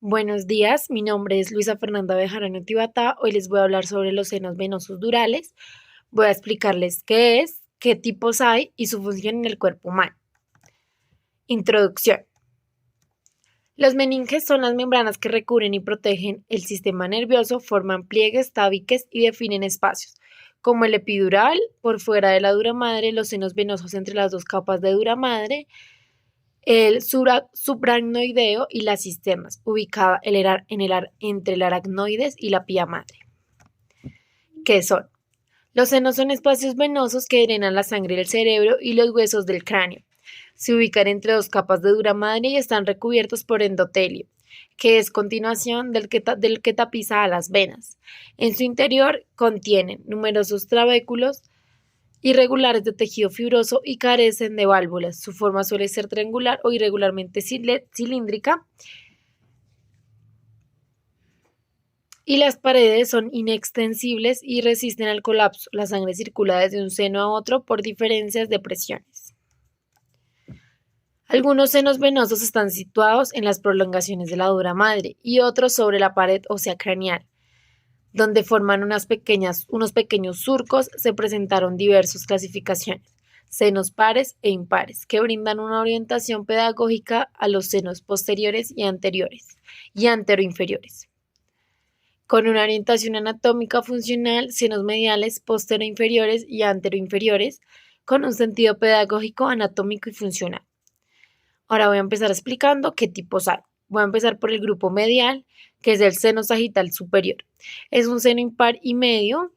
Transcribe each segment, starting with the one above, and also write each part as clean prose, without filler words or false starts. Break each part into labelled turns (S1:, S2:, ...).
S1: Buenos días, mi nombre es Luisa Fernanda Bejarano Tibata. Hoy les voy a hablar sobre los senos venosos durales. Voy a explicarles qué es, qué tipos hay y su función en el cuerpo humano. Introducción. Los meninges son las membranas que recubren y protegen el sistema nervioso, forman pliegues, tabiques y definen espacios, como el epidural, por fuera de la dura madre, los senos venosos entre las dos capas de dura madre, el supraracnoideo y las cisternas, ubicada entre el aracnoides y la pía madre. ¿Qué son? Los senos son espacios venosos que drenan la sangre del cerebro y los huesos del cráneo. Se ubican entre dos capas de dura madre y están recubiertos por endotelio, que es continuación del que tapiza a las venas. En su interior contienen numerosos trabéculos irregulares de tejido fibroso y carecen de válvulas. Su forma suele ser triangular o irregularmente cilíndrica y las paredes son inextensibles y resisten al colapso. La sangre circula desde un seno a otro por diferencias de presiones. Algunos senos venosos están situados en las prolongaciones de la dura madre y otros sobre la pared ósea craneal, donde forman unos pequeños surcos. Se presentaron diversas clasificaciones, senos pares e impares, que brindan una orientación pedagógica a los senos posteriores y anteriores y anteroinferiores. Con una orientación anatómica funcional, senos mediales, posteroinferiores y anteroinferiores, con un sentido pedagógico, anatómico y funcional. Ahora voy a empezar explicando qué tipos hay. Voy a empezar por el grupo medial, que es el seno sagital superior. Es un seno impar y medio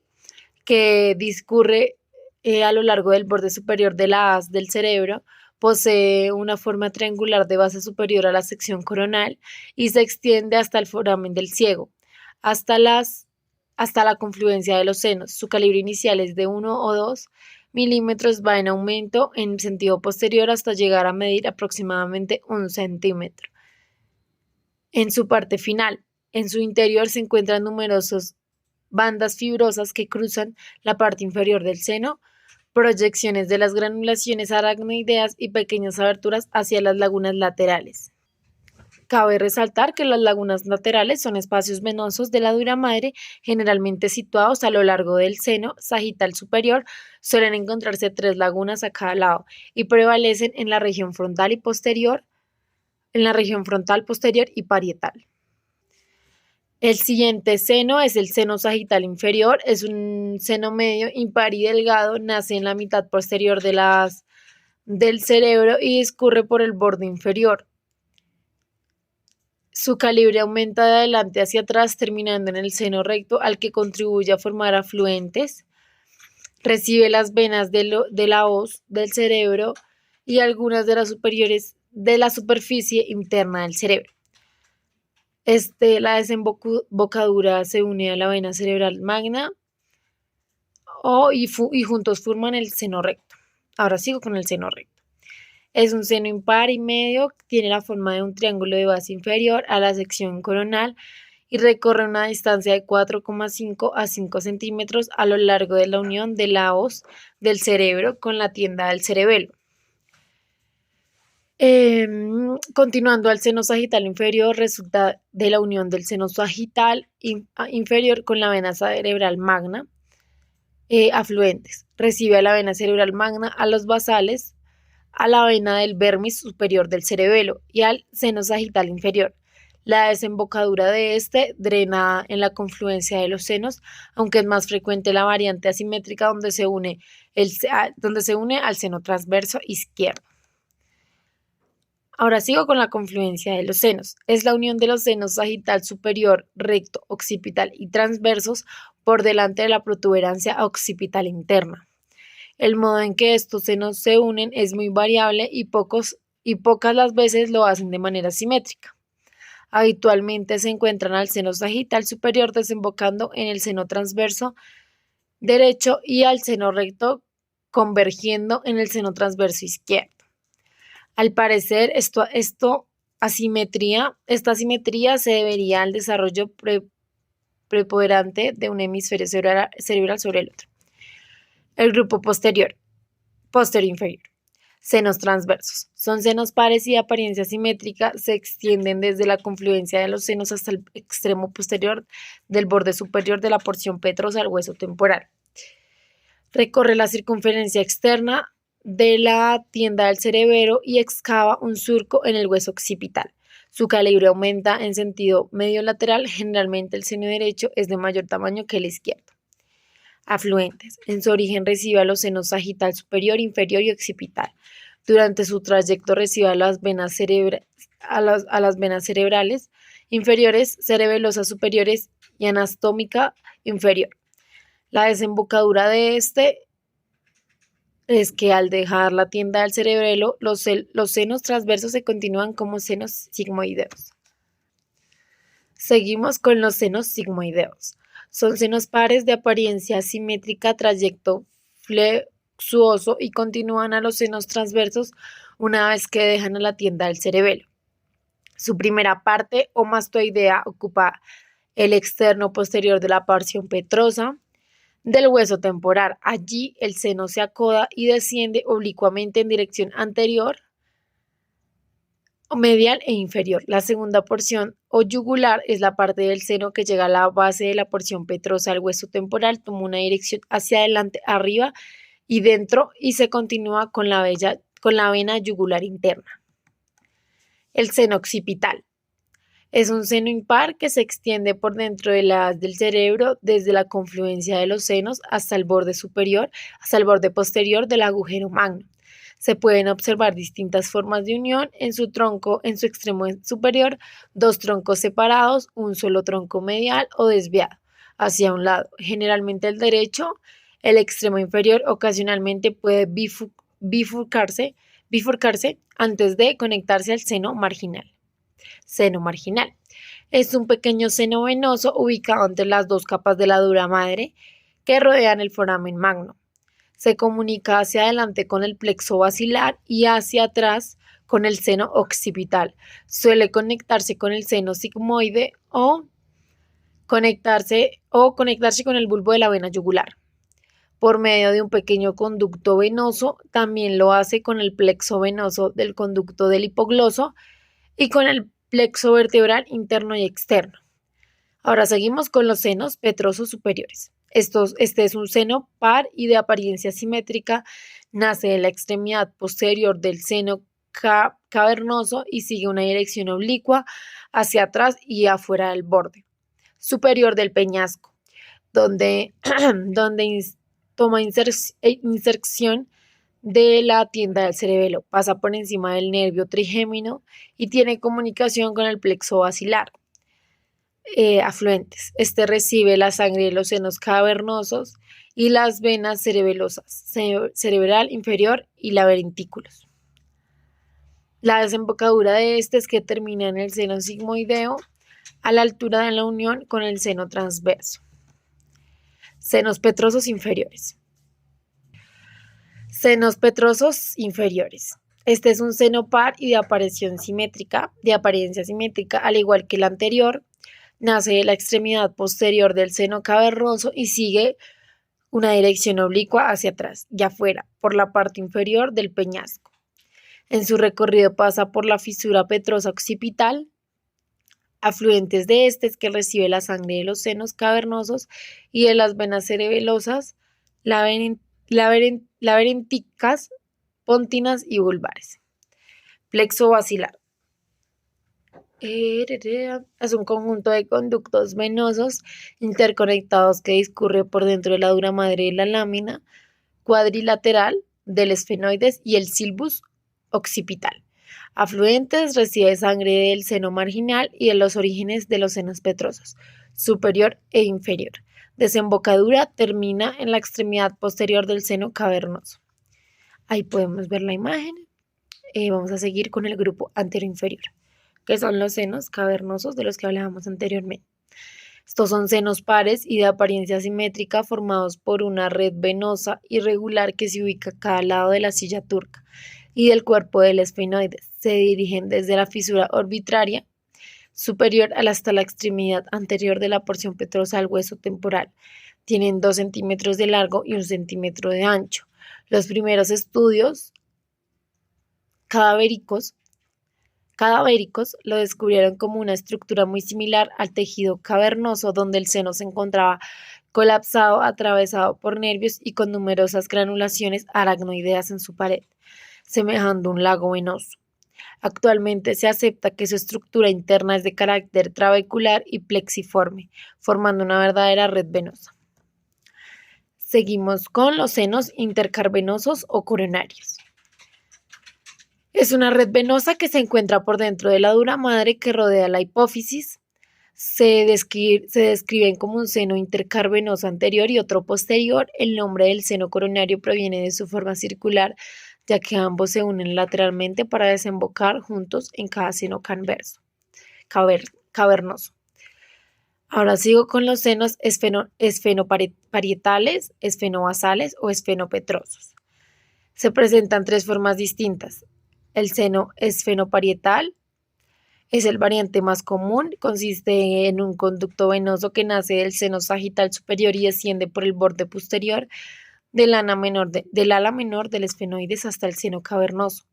S1: que discurre a lo largo del borde superior de la haz del cerebro. Posee una forma triangular de base superior a la sección coronal y se extiende hasta el foramen del ciego, hasta la confluencia de los senos. Su calibre inicial es de 1 o 2 milímetros, va en aumento en sentido posterior hasta llegar a medir aproximadamente 1 centímetro. En su parte final, en su interior se encuentran numerosas bandas fibrosas que cruzan la parte inferior del seno, proyecciones de las granulaciones aracnoideas y pequeñas aberturas hacia las lagunas laterales. Cabe resaltar que las lagunas laterales son espacios venosos de la dura madre, generalmente situados a lo largo del seno sagital superior. Suelen encontrarse 3 lagunas a cada lado y prevalecen en la región frontal posterior y parietal. El siguiente seno es el seno sagital inferior. Es un seno medio, impar y delgado. Nace en la mitad posterior del cerebro y discurre por el borde inferior. Su calibre aumenta de adelante hacia atrás, terminando en el seno recto, al que contribuye a formar afluentes. Recibe las venas de la hoz del cerebro y algunas de las superiores de la superficie interna del cerebro. La desembocadura se une a la vena cerebral magna y juntos forman el seno recto. Ahora sigo con el seno recto. Es un seno impar y medio, tiene la forma de un triángulo de base inferior a la sección coronal y recorre una distancia de 4,5 a 5 centímetros a lo largo de la unión de la hoz del cerebro con la tienda del cerebelo. Continuando al seno sagital inferior, resulta de la unión del seno sagital inferior con la vena cerebral magna, afluentes. Recibe a la vena cerebral magna, a los basales, a la vena del vermis superior del cerebelo y al seno sagital inferior. La desembocadura de drena en la confluencia de los senos, aunque es más frecuente la variante asimétrica donde se une al seno transverso izquierdo. Ahora sigo con la confluencia de los senos. Es la unión de los senos sagital superior, recto, occipital y transversos por delante de la protuberancia occipital interna. El modo en que estos senos se unen es muy variable y pocas las veces lo hacen de manera simétrica. Habitualmente se encuentran al seno sagital superior desembocando en el seno transverso derecho y al seno recto convergiendo en el seno transverso izquierdo. Al parecer, esta asimetría se debería al desarrollo preponderante de un hemisferio cerebral sobre el otro. El grupo posterior inferior. Senos transversos. Son senos pares y de apariencia simétrica, se extienden desde la confluencia de los senos hasta el extremo posterior del borde superior de la porción petrosa al hueso temporal. Recorre la circunferencia externa de la tienda del cerebelo y excava un surco en el hueso occipital. Su calibre aumenta en sentido medio lateral, generalmente el seno derecho es de mayor tamaño que el izquierdo. Afluentes. En su origen recibe a los senos sagital superior, inferior y occipital. Durante su trayecto recibe a las venas cerebrales inferiores, cerebelosas superiores y anastómica inferior. La desembocadura de este es que al dejar la tienda del cerebelo, los senos transversos se continúan como senos sigmoideos. Seguimos con los senos sigmoideos. Son senos pares de apariencia simétrica, trayecto flexuoso y continúan a los senos transversos una vez que dejan a la tienda del cerebelo. Su primera parte o mastoidea ocupa el externo posterior de la porción petrosa del hueso temporal. Allí el seno se acoda y desciende oblicuamente en dirección anterior, medial e inferior. La segunda porción o yugular es la parte del seno que llega a la base de la porción petrosa al hueso temporal, toma una dirección hacia adelante, arriba y dentro y se continúa con la vena yugular interna. El seno occipital. Es un seno impar que se extiende por dentro de la haz del cerebro desde la confluencia de los senos hasta el borde posterior del agujero magno. Se pueden observar distintas formas de unión en su tronco, en su extremo superior, dos troncos separados, un solo tronco medial o desviado hacia un lado, generalmente el derecho. El extremo inferior ocasionalmente puede bifurcarse antes de conectarse al seno marginal. Seno marginal. Es un pequeño seno venoso ubicado entre las dos capas de la dura madre que rodean el foramen magno. Se comunica hacia adelante con el plexo basilar y hacia atrás con el seno occipital. Suele conectarse con el seno sigmoide o conectarse con el bulbo de la vena yugular. Por medio de un pequeño conducto venoso, también lo hace con el plexo venoso del conducto del hipogloso y con el plexo vertebral interno y externo. Ahora seguimos con los senos petrosos superiores. Este es un seno par y de apariencia simétrica, nace de la extremidad posterior del seno cavernoso y sigue una dirección oblicua hacia atrás y afuera del borde superior del peñasco, donde toma inserción de la tienda del cerebelo, pasa por encima del nervio trigémino y tiene comunicación con el plexo basilar. Afluentes. Este recibe la sangre de los senos cavernosos y las venas cerebelosas, cerebral inferior y laberínticos. La desembocadura de este es que termina en el seno sigmoideo a la altura de la unión con el seno transverso. Senos petrosos inferiores. Senos petrosos inferiores. Este es un seno par y de apariencia simétrica, al igual que el anterior. Nace de la extremidad posterior del seno cavernoso y sigue una dirección oblicua hacia atrás y afuera por la parte inferior del peñasco. En su recorrido pasa por la fisura petrosa occipital. Afluentes de este es que recibe la sangre de los senos cavernosos y de las venas cerebelosas, laberínticas, póntinas y vulvares. Plexo basilar. Es un conjunto de conductos venosos interconectados que discurre por dentro de la dura madre de la lámina cuadrilateral del esfenoides y el silbus occipital. Afluentes, recibe sangre del seno marginal y de los orígenes de los senos petrosos, superior e inferior. Desembocadura termina en la extremidad posterior del seno cavernoso. Ahí podemos ver la imagen. Vamos a seguir con el grupo anteroinferior, que son los senos cavernosos de los que hablábamos anteriormente. Estos son senos pares y de apariencia simétrica formados por una red venosa irregular que se ubica a cada lado de la silla turca y del cuerpo del esfenoides. Se dirigen desde la fisura orbitaria superior hasta la extremidad anterior de la porción petrosa al hueso temporal. Tienen 2 centímetros de largo y 1 centímetro de ancho. Los primeros estudios cadavéricos, cadavéricos lo descubrieron como una estructura muy similar al tejido cavernoso donde el seno se encontraba colapsado, atravesado por nervios y con numerosas granulaciones aracnoideas en su pared, semejando un lago venoso. Actualmente se acepta que su estructura interna es de carácter trabecular y plexiforme, formando una verdadera red venosa. Seguimos con los senos intercarvenosos o coronarios. Es una red venosa que se encuentra por dentro de la dura madre que rodea la hipófisis. Se describen como un seno intercarvenoso anterior y otro posterior. El nombre del seno coronario proviene de su forma circular, ya que ambos se unen lateralmente para desembocar juntos en cada seno cavernoso. Ahora sigo con los senos esfenoparietales, esfenobasales o esfenopetrosos. Se presentan tres formas distintas. El seno esfenoparietal es el variante más común, consiste en un conducto venoso que nace del seno sagital superior y desciende por el borde posterior del ala menor del esfenoides hasta el seno cavernoso.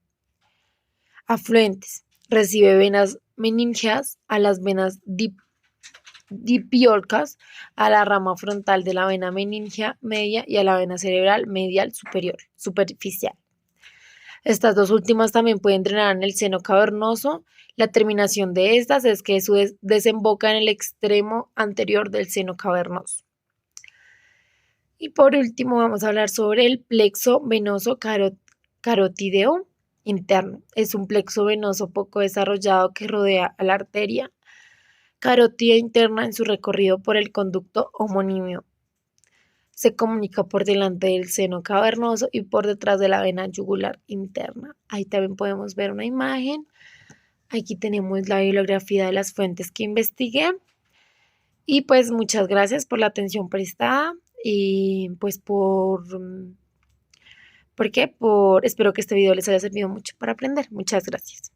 S1: Afluentes. Recibe venas meníngeas a las venas dipiolcas, a la rama frontal de la vena meningea media y a la vena cerebral medial superficial. Estas dos últimas también pueden drenar en el seno cavernoso. La terminación de estas es que desemboca en el extremo anterior del seno cavernoso. Y por último vamos a hablar sobre el plexo venoso carotídeo interno. Es un plexo venoso poco desarrollado que rodea a la arteria carótida interna en su recorrido por el conducto homónimo. Se comunica por delante del seno cavernoso y por detrás de la vena yugular interna. Ahí también podemos ver una imagen. Aquí tenemos la bibliografía de las fuentes que investigué. Y pues muchas gracias por la atención prestada y pues espero que este video les haya servido mucho para aprender. Muchas gracias.